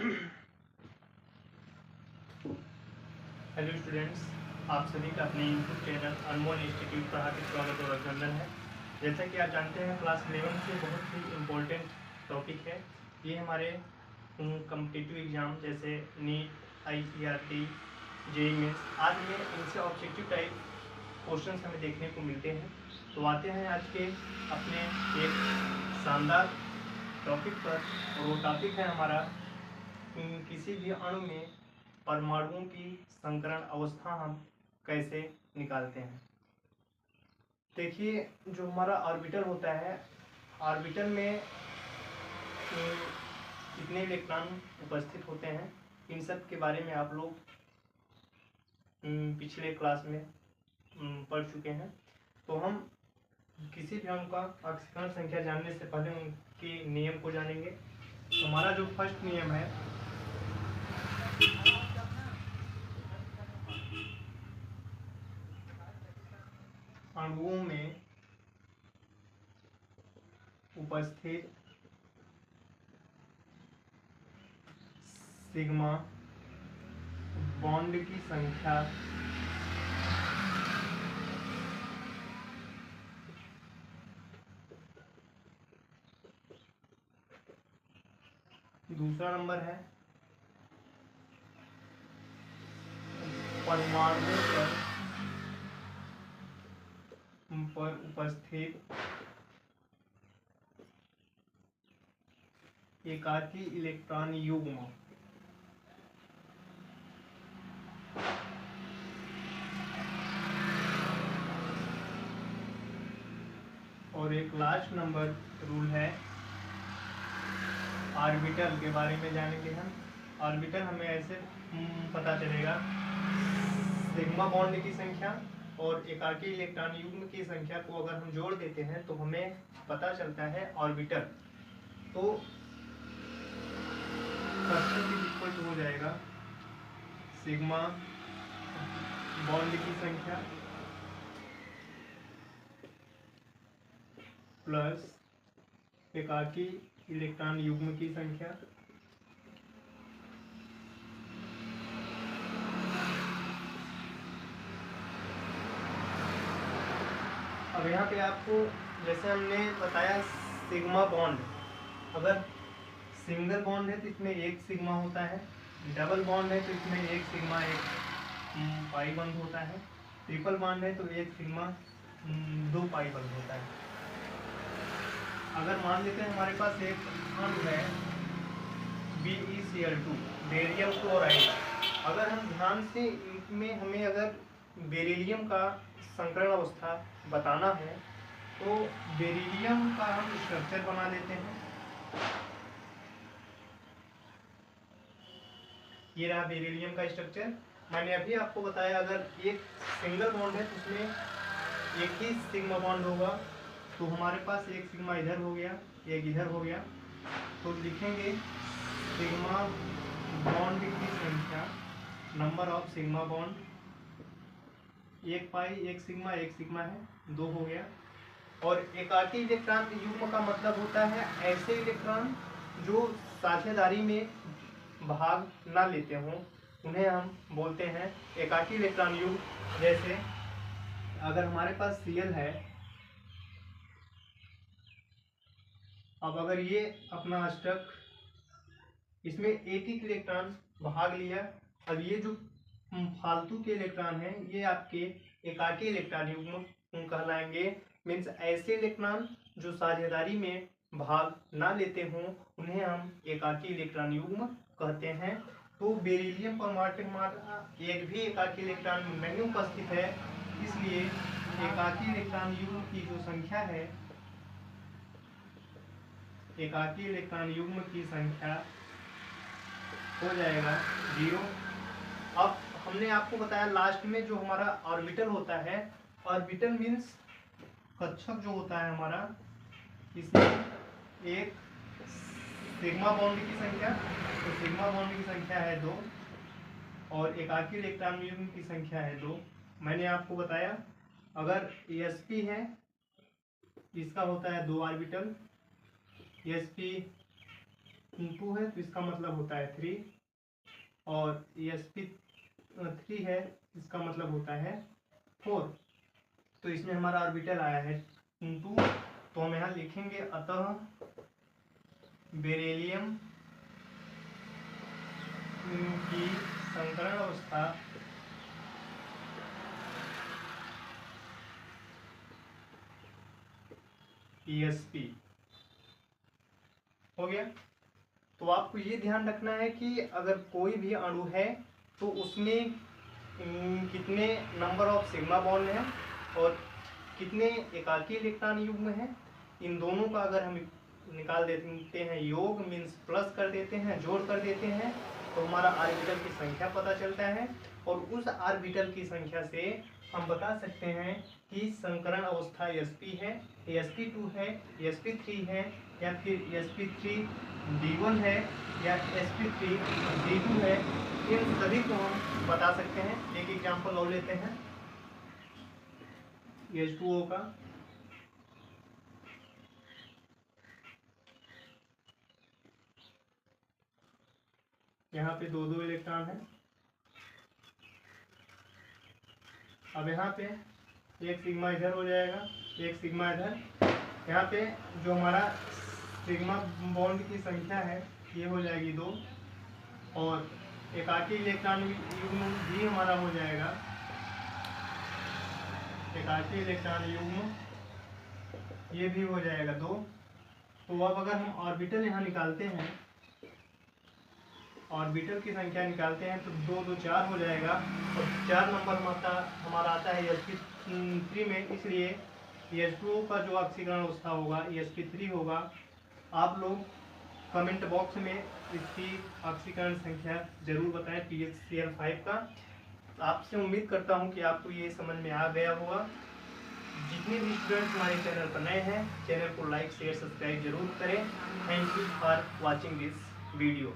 Hello students, आप सभी का अपने यूट्यूब चैनल अनमोल इंस्टीट्यूट पर हार्दिक स्वागत और अभिनंदन है। जैसा कि आप जानते हैं, क्लास 11 से बहुत ही इम्पोर्टेंट टॉपिक है। ये हमारे कम्पिटिटिव एग्जाम जैसे नीट, ICRT, जेईई मेंस आज में इनसे ऑब्जेक्टिव टाइप क्वेश्चंस हमें देखने को मिलते हैं। तो आते हैं आज के अपने एक शानदार टॉपिक पर, और वो टॉपिक है हमारा किसी भी अणु में परमाणुओं की संकरण अवस्था हम कैसे निकालते हैं। देखिए, जो हमारा ऑर्बिटल होता है, ऑर्बिटल में कितने इलेक्ट्रॉन उपस्थित होते हैं, इन सब के बारे में आप लोग पिछले क्लास में पढ़ चुके हैं। तो हम किसी भी अणु का ऑक्सीकरण संख्या जानने से पहले उनके नियम को जानेंगे। हमारा जो फर्स्ट नियम है, अणुओं में उपस्थित सिग्मा बॉन्ड की संख्या दूसरा नंबर है परमाणु पर उपस्थित एकाकी इलेक्ट्रॉन युग्म। और एक लास्ट नंबर रूल है ऑर्बिटल के बारे में जानेंगे हम। ऑर्बिटल हमें ऐसे पता चलेगा, सिग्मा बॉन्ड की संख्या और एकाकी इलेक्ट्रॉन युग्म की संख्या को अगर हम जोड़ देते हैं तो हमें पता चलता है ऑर्बिटल। तो हो जाएगा सिग्मा बॉन्ड की संख्या प्लस एकाकी इलेक्ट्रॉन युग्म की संख्या अब यहाँ पे आपको जैसे हमने बताया सिग्मा बॉन्ड, अगर सिंगल बॉन्ड है तो इसमें एक सिग्मा होता है, डबल बॉन्ड है तो इसमें एक सिग्मा एक पाई बंद होता है, ट्रिपल बॉन्ड है तो एक सिग्मा 2 पाई बंद होता है। अगर मान लेते हैं हमारे पास एक अणु है BeCl2 बेरियम क्लोराइड, अगर हम ध्यान से इसमें हमें अगर बेरिलियम का संकरण अवस्था बताना है तो बेरिलियम का हम स्ट्रक्चर बना लेते हैं। ये रहा बेरिलियम का स्ट्रक्चर। मैंने अभी आपको बताया, अगर एक सिंगल बॉन्ड है तो उसमें एक ही सिग्मा बॉन्ड होगा, तो हमारे पास एक सिग्मा इधर हो गया, एक इधर हो गया। तो लिखेंगे सिग्मा बॉन्ड की संख्या, नंबर ऑफ सिग्मा बॉन्ड, एक पाई एक सिग्मा है, 2 हो गया। और एकाकी इलेक्ट्रॉन युग्म का मतलब होता है ऐसे इलेक्ट्रॉन जो साझेदारी में भाग ना लेते हों, उन्हें हम बोलते हैं एकाकी इलेक्ट्रॉन युग्म। जैसे अगर हमारे पास Cl है, अब अगर ये अपना अष्टक, इसमें एक ही इलेक्ट्रॉन भाग लिया, अब ये जो फालतू के इलेक्ट्रॉन हैं ये आपके एकाकी इलेक्ट्रॉन युग्म कहलाएंगे। मीन्स ऐसे इलेक्ट्रॉन जो साझेदारी में भाग ना लेते हों उन्हें हम एकाकी इलेक्ट्रॉन युग्म कहते हैं। तो बेरिलियम परमाणु में हमारा एक भी एकाकी इलेक्ट्रॉन नहीं उपस्थित है, इसलिए एकाकी इलेक्ट्रॉन युग्म की जो संख्या है, एकाकी इलेक्ट्रॉन युग्म की संख्या हो जाएगा 0। अब हमने आपको बताया लास्ट में जो हमारा ऑर्बिटल होता है, ऑर्बिटल मीन्स कक्षक जो होता है हमारा, इसमें एक सिग्मा बॉन्ड की संख्या, तो सिग्मा बॉन्ड की संख्या है 2 और एकाकी इलेक्ट्रॉन युग्म की संख्या है 2। मैंने आपको बताया अगर sp है, इसका होता है 2 ऑर्बिटल, sp 2 है तो इसका मतलब होता है 3, और sp3 है इसका मतलब होता है 4। तो इसमें हमारा ऑर्बिटल आया है 2, तो हम यहाँ लिखेंगे अतः बेरिलियम की संकरण अवस्था ESP हो गया। तो आपको ये ध्यान रखना है कि अगर कोई भी अणु है तो उसमें कितने नंबर ऑफ सिग्मा बॉन्ड हैं और कितने एकाकी इलेक्ट्रॉन युग्म हैं, इन दोनों का अगर हम निकाल देते हैं योग मीन्स प्लस कर देते हैं, जोड़ कर देते हैं, तो हमारा ऑर्बिटल की संख्या पता चलता है। और उस ऑर्बिटल की संख्या से हम बता सकते हैं कि संकरण अवस्था sp है, sp2 है, sp3 है, या फिर sp3d1 है, या sp3d2 है। इन सभी को हम बता सकते हैं। एक एग्जांपल और लेते हैं H2O का। यहाँ पे 2 इलेक्ट्रॉन है। अब यहाँ पे एक सिग्मा इधर हो जाएगा, एक सिग्मा इधर। यहाँ पे जो हमारा सिग्मा बॉन्ड की संख्या है ये हो जाएगी 2, और एकाकी इलेक्ट्रॉन युग्म भी हमारा हो जाएगा, एकाकी इलेक्ट्रॉन युग्म ये भी हो जाएगा 2। तो अब अगर हम ऑर्बिटल यहाँ निकालते हैं, ऑर्बिटल की संख्या निकालते हैं तो 2 2 4 हो जाएगा, और 4 नंबर हमारा आता है sp3 में, इसलिए H2O का जो ऑक्सीकरण अवस्था होगा sp3 होगा। आप लोग कमेंट बॉक्स में इसकी ऑक्सीकरण संख्या जरूर बताएं PHCl5 का। आपसे उम्मीद करता हूं कि आपको ये समझ में आ गया होगा। जितने भी स्टूडेंट्स हमारे चैनल पर नए हैं, चैनल को लाइक शेयर सब्सक्राइब जरूर करें। Thank you for watching this video.